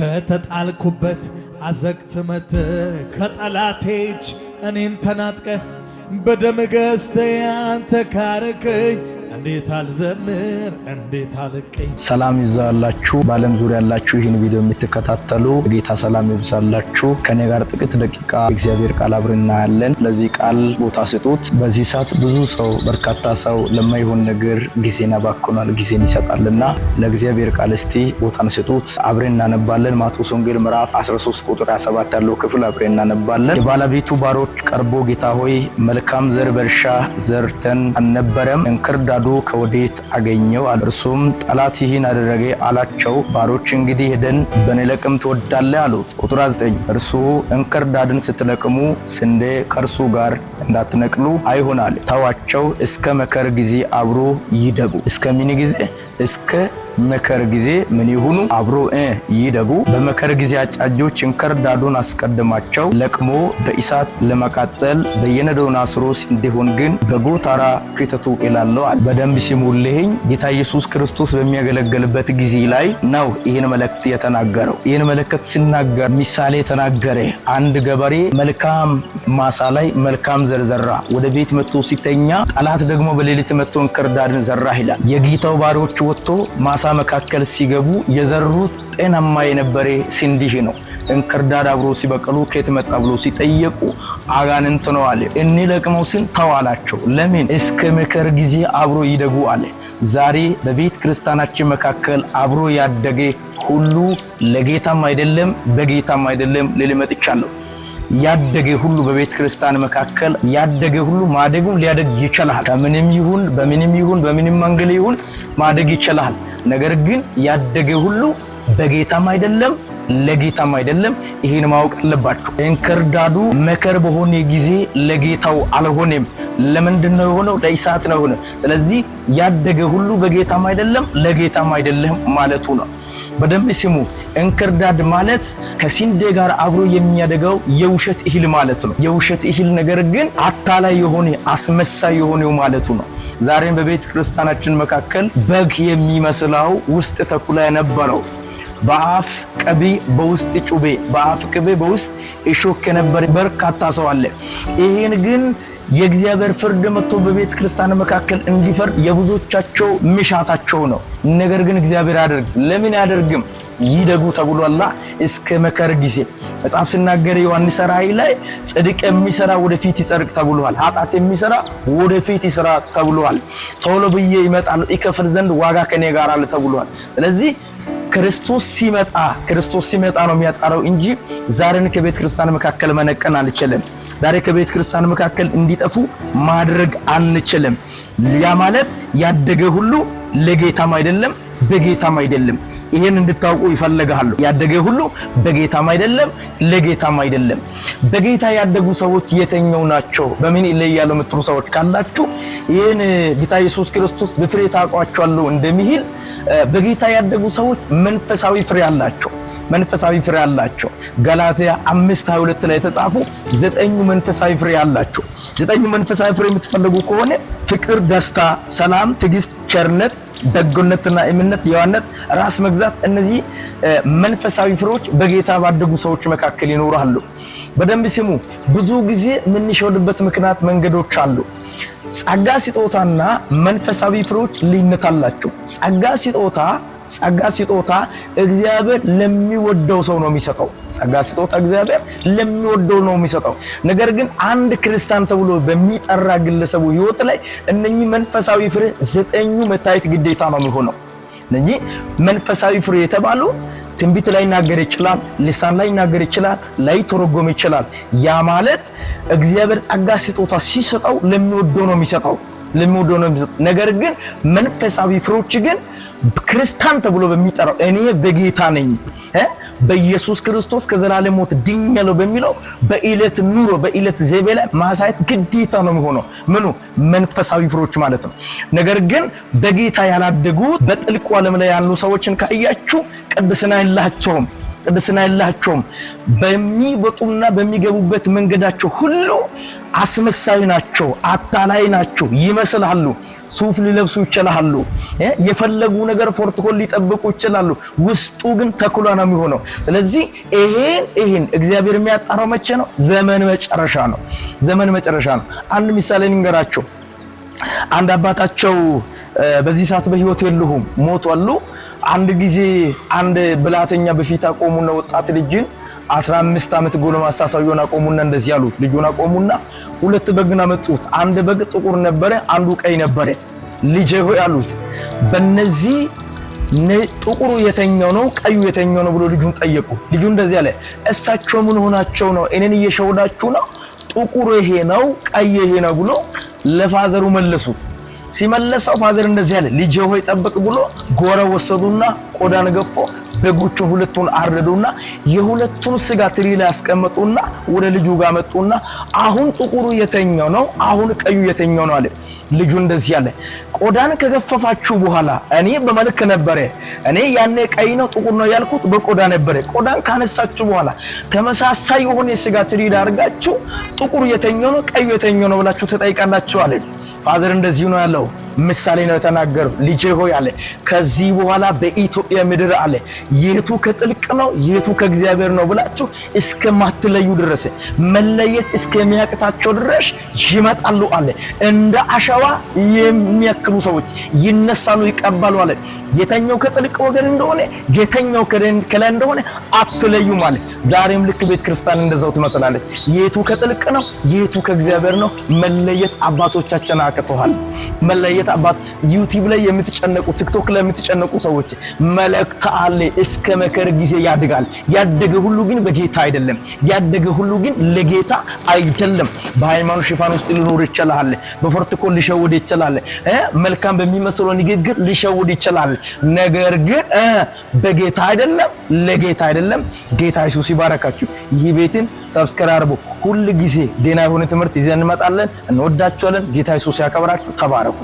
ከተጣልኩበት አዘቅት መጥተህ ከጠላቴ እጅ እኔን ተናጥቀህ በደም ገዝተህ አንተ ካረከኝ እንዴት አልዘምር እንዴት አልቀኝ። ሰላም ይዛላችሁ በዓለም ዙሪያ ያላችሁ ይህን ቪዲዮ የምትከታተሉ ጌታ ሰላም ይብዛላችሁ። ከኔ ጋር ጥቂት ደቂቃ እግዚአብሔር ቃል አብረን እናያለን። ለዚህ ቃል ቦታ ስጡት። በዚህ ሰዓት ብዙ ሰው በርካታ ሰው ለማይሆን ነገር ጊዜን ያባክናል፣ ጊዜን ይሰጣልና ለእግዚአብሔር ቃል እስቲ ቦታን ስጡት። አብረን እናነባለን። ማቴዎስ ወንጌል ምዕራፍ 13 ቁጥር 27 ያለው ክፍል አብረን እናነባለን። የባለቤቱ ባሮች ቀርቦ ጌታ ሆይ መልካም ዘር በእርሻ ዘርተን አልነበረም? እንክርዳዱ ከወዴት አገኘው? እርሱም ጠላት ይህን አደረገ አላቸው። ባሮች እንግዲህ ሄደን ብንለቅም ትወዳለህ አሉት። ቁጥር 9 እርሱ እንክርዳድን ስትለቅሙ ስንዴ ከእርሱ ጋር እንዳትነቅሉ አይሆናል፣ ተዋቸው፣ እስከ መከር ጊዜ አብሮ ይደጉ። እስከ ምን ጊዜ? እስከ መከር ጊዜ ምን ይሁኑ? አብሮ ይደጉ። በመከር ጊዜ አጫጆች እንክርዳዱን አስቀድማቸው ለቅሞ በእሳት ለመቃጠል በየነዶውን አስሮ እንዲሆን ግን በጎተራ ክተቱ ይላለው። በደንብ ሲሙልኝ ጌታ ኢየሱስ ክርስቶስ በሚያገለግልበት ጊዜ ላይ ነው ይሄን መልእክት የተናገረው። ይሄን መልእክት ሲናገር ምሳሌ ተናገረ። አንድ ገበሬ መልካም ማሳ ላይ መልካም ዘር ዘራ። ወደ ቤት መጥቶ ሲተኛ ጠላት ደግሞ በሌሊት መጥቶ እንክርዳድን ዘራ ይላል። የጌታው ባሮች ወጥቶ ማሳ መካከል ሲገቡ የዘሩት ጤናማ የነበረ ስንዴ ነው። እንክርዳድ አብሮ ሲበቀሉ ከየት መጣ ብሎ ሲጠየቁ አጋንንት ነው አለ። እኔ ለቅመው ስን ተዋላቸው። ለምን? እስከ መከር ጊዜ አብሮ ይደጉ አለ። ዛሬ በቤት ክርስቲያናችን መካከል አብሮ ያደገ ሁሉ ለጌታም አይደለም በጌታም አይደለም ለሊመጥቻለሁ። ያደገ ሁሉ በቤት ክርስቲያን መካከል ያደገ ሁሉ ማደጉ ሊያደግ ይችላል። ከምንም ይሁን በምንም መንገድ ይሁን ማደግ ይችላል። ነገር ግን ያደገ ሁሉ በጌታም አይደለም ለጌታም አይደለም። ይሄን ማወቅ አለባችሁ። እንክርዳዱ መከር በሆነ ጊዜ ለጌታው አልሆነም። ለምንድነው የሆነው? ለእሳት ነው የሆነው። ስለዚህ ያደገ ሁሉ በጌታም አይደለም ለጌታም አይደለም ማለቱ ነው። በደንብ ስሙ። እንክርዳድ ማለት ከስንዴ ጋር አብሮ የሚያደገው የውሸት እህል ማለት ነው። የውሸት እህል ነገር ግን አታላይ የሆነ አስመሳይ የሆነው ማለቱ ነው። ዛሬም በቤተ ክርስቲያናችን መካከል በግ የሚመስለው ውስጥ ተኩላ የነበረው በአፍ ቅቤ በውስጥ ጩቤ፣ በአፍ ቅቤ በውስጥ እሾክ የነበረ በርካታ ሰው አለ። ይሄን ግን የእግዚአብሔር ፍርድ መጥቶ በቤተ ክርስቲያን መካከል እንዲፈርድ የብዙዎቻቸው ምሻታቸው ነው። ነገር ግን እግዚአብሔር ያደርግ። ለምን ያደርግም? ይደጉ ተብሏላ። እስከ መከር ጊዜ መጽሐፍ ሲናገር ዮሐንስ ራእይ ላይ ጽድቅ የሚሰራ ወደፊት ይጸድቅ ተብሏል። ኃጢአት የሚሰራ ወደፊት ይሰራ ተብሏል። ቶሎ ብዬ ይመጣል ይከፍል ዘንድ ዋጋ ከኔ ጋር አለ ተብሏል። ስለዚህ ክርስቶስ ሲመጣ ነው የሚያጣረው እንጂ ዛሬን ከቤተ ክርስቲያን መካከል መነቀን አንችልም። ዛሬ ከቤተ ክርስቲያን መካከል እንዲጠፉ ማድረግ አንችልም። ያ ማለት ያደገ ሁሉ ለጌታም አይደለም በጌታም አይደለም። ይሄን እንድታውቁ ይፈልጋሉ። ያደገ ሁሉ በጌታም አይደለም ለጌታም አይደለም። በጌታ ያደጉ ሰዎች የተኛው ናቸው? በምን ይለያሉ የምትሉ ሰዎች ካላችሁ ይሄን ጌታ ኢየሱስ ክርስቶስ በፍሬ ታውቋቸዋለሁ እንደሚል በጌታ ያደጉ ሰዎች መንፈሳዊ ፍሬ አላቸው። ገላትያ 5:22 ላይ የተጻፉ 9 መንፈሳዊ ፍሬ አላቸው። 9 መንፈሳዊ ፍሬ የምትፈልጉ ከሆነ ፍቅር፣ ደስታ፣ ሰላም፣ ትዕግስት፣ ቸርነት፣ ደግነትና እምነት፣ የዋህነት፣ ራስ መግዛት፣ እነዚህ መንፈሳዊ ፍሬዎች በጌታ ባደጉ ሰዎች መካከል ይኖራሉ። በደንብ ስሙ። ብዙ ጊዜ የምንሸወድበት ምክንያት መንገዶች አሉ። ጸጋ ስጦታና መንፈሳዊ ፍሬዎች ልዩነት አላቸው። ጸጋ ስጦታ እግዚአብሔር ለሚወደው ሰው ነው የሚሰጠው። ጸጋ ስጦታ እግዚአብሔር ለሚወደው ነው የሚሰጠው። ነገር ግን አንድ ክርስቲያን ተብሎ በሚጠራ ግለሰቡ ሕይወት ላይ እነኚህ መንፈሳዊ ፍሬ 9 መታየት ግዴታ ነው የሚሆነው። እነኚህ መንፈሳዊ ፍሬ የተባሉ ትንቢት ላይ ይናገር ይችላል፣ ልሳን ላይ ይናገር ይችላል፣ ላይ ተረጎም ይችላል። ያ ማለት እግዚአብሔር ጸጋ ስጦታ ሲሰጠው ለሚወደው ነው የሚሰጠው። ነገር ግን መንፈሳዊ ፍሬዎች ግን ክርስቲያን ተብሎ በሚጠራው እኔ በጌታ ነኝ በኢየሱስ ክርስቶስ ከዘላለም ሞት ድኛለሁ በሚለው በእለት ኑሮ በእለት ዘይቤ ላይ ማሳየት ግዴታ ነው የሚሆነው። ምኑ? መንፈሳዊ ፍሬዎች ማለት ነው። ነገር ግን በጌታ ያላደጉ በጥልቁ ዓለም ላይ ያሉ ሰዎችን ካያችሁ ቅድስና የላቸውም። በሚወጡና በሚገቡበት መንገዳቸው ሁሉ አስመሳይ ናቸው፣ አታላይ ናቸው፣ ይመስላሉ። ሱፍ ሊለብሱ ይችላሉ፣ የፈለጉ ነገር ፕሮቶኮል ሊጠብቁ ይችላሉ። ውስጡ ግን ተኩላ ነው የሚሆነው። ስለዚህ ይሄን እግዚአብሔር የሚያጣራው መቼ ነው? ዘመን መጨረሻ ነው። ዘመን መጨረሻ ነው። አንድ ምሳሌ ልንገራቸው። አንድ አባታቸው በዚህ ሰዓት በህይወት የሉም፣ ሞቷል። አንድ ጊዜ አንድ ብላተኛ በፊት አቆሙና ወጣት ልጅን 15 ዓመት ጎልማሳ ሰውየውን አቆሙና እንደዚህ ያሉት። ልጁን አቆሙና ሁለት በግና መጡት። አንድ በግ ጥቁር ነበረ፣ አንዱ ቀይ ነበረ። ልጄ ሆይ አሉት፣ በእነዚህ ጥቁሩ የተኛው ነው ቀዩ የተኛው ነው ብሎ ልጁን ጠየቁ። ልጁ እንደዚህ አለ፣ እሳቸው ምን ሆናቸው ነው? እኔን እየሸወዳችሁ ነው? ጥቁሩ ይሄ ነው ቀይ ይሄ ነው ብሎ ለፋዘሩ መለሱ። ሲመለሰው ፋዘር እንደዚህ አለ፣ ልጄ ሆይ ጠብቅ ብሎ ጎረ ወሰዱና ቆዳን ገፎ በጎቹን ሁለቱን አረዱና የሁለቱን ስጋ ትሪ ላይ አስቀመጡና ወደ ልጁ ጋር መጡና አሁን ጥቁሩ የተኛው ነው አሁን ቀዩ የተኛው ነው አለ። ልጁ እንደዚህ አለ፣ ቆዳን ከገፈፋችሁ በኋላ እኔ በመልክ ነበረ፣ እኔ ያኔ ቀይ ነው ጥቁር ነው ያልኩት በቆዳ ነበረ። ቆዳን ካነሳችሁ በኋላ ተመሳሳይ የሆነ ስጋ ትሪ ላይ አርጋችሁ ጥቁሩ የተኛው ነው ቀዩ የተኛው ነው ብላችሁ ተጠይቃላችሁ አለ። ፋዘር እንደዚህ ነው ያለው። ምሳሌ ነው የተናገረው። ልጄ ሆይ አለ ከዚህ በኋላ በኢትዮጵያ ምድር አለ የቱ ከጥልቅ ነው የቱ ከእግዚአብሔር ነው ብላችሁ እስከማትለዩ ድረስ መለየት እስከሚያቅታቸው ድረስ ይመጣሉ አለ። እንደ አሸዋ የሚያክሉ ሰዎች ይነሳሉ ይቀባሉ አለ። የተኛው ከጥልቅ ወገን እንደሆነ የተኛው ከላይ እንደሆነ አትለዩም አለ። ዛሬም ልክ ቤተ ክርስቲያን እንደዛው ትመስላለች። የቱ ከጥልቅ ነው የቱ ከእግዚአብሔር ነው መለየት አባቶቻችን አቅተዋል። መለየት አባት ዩቲዩብ ላይ የምትጨነቁ ቲክቶክ ላይ የምትጨነቁ ሰዎች መልእክት አለ። እስከ መከር ጊዜ ያድጋል። ያደገ ሁሉ ግን በጌታ አይደለም። ያደገ ሁሉ ግን ለጌታ አይደለም። በሃይማኖት ሽፋን ውስጥ ሊኖር ይችላል። በፕሮቶኮል ሊሸውድ ይችላል። መልካም በሚመስለው ንግግር ሊሸውድ ይችላል። ነገር ግን በጌታ አይደለም፣ ለጌታ አይደለም። ጌታ ኢየሱስ ይባረካችሁ። ይህ ቤትን ሰብስክራይብ አድርጉ። ሁሉ ጊዜ ዴና የሆነ ትምህርት ይዘን እንመጣለን። እንወዳችኋለን። ጌታ ኢየሱስ ያከብራችሁ። ተባረኩ።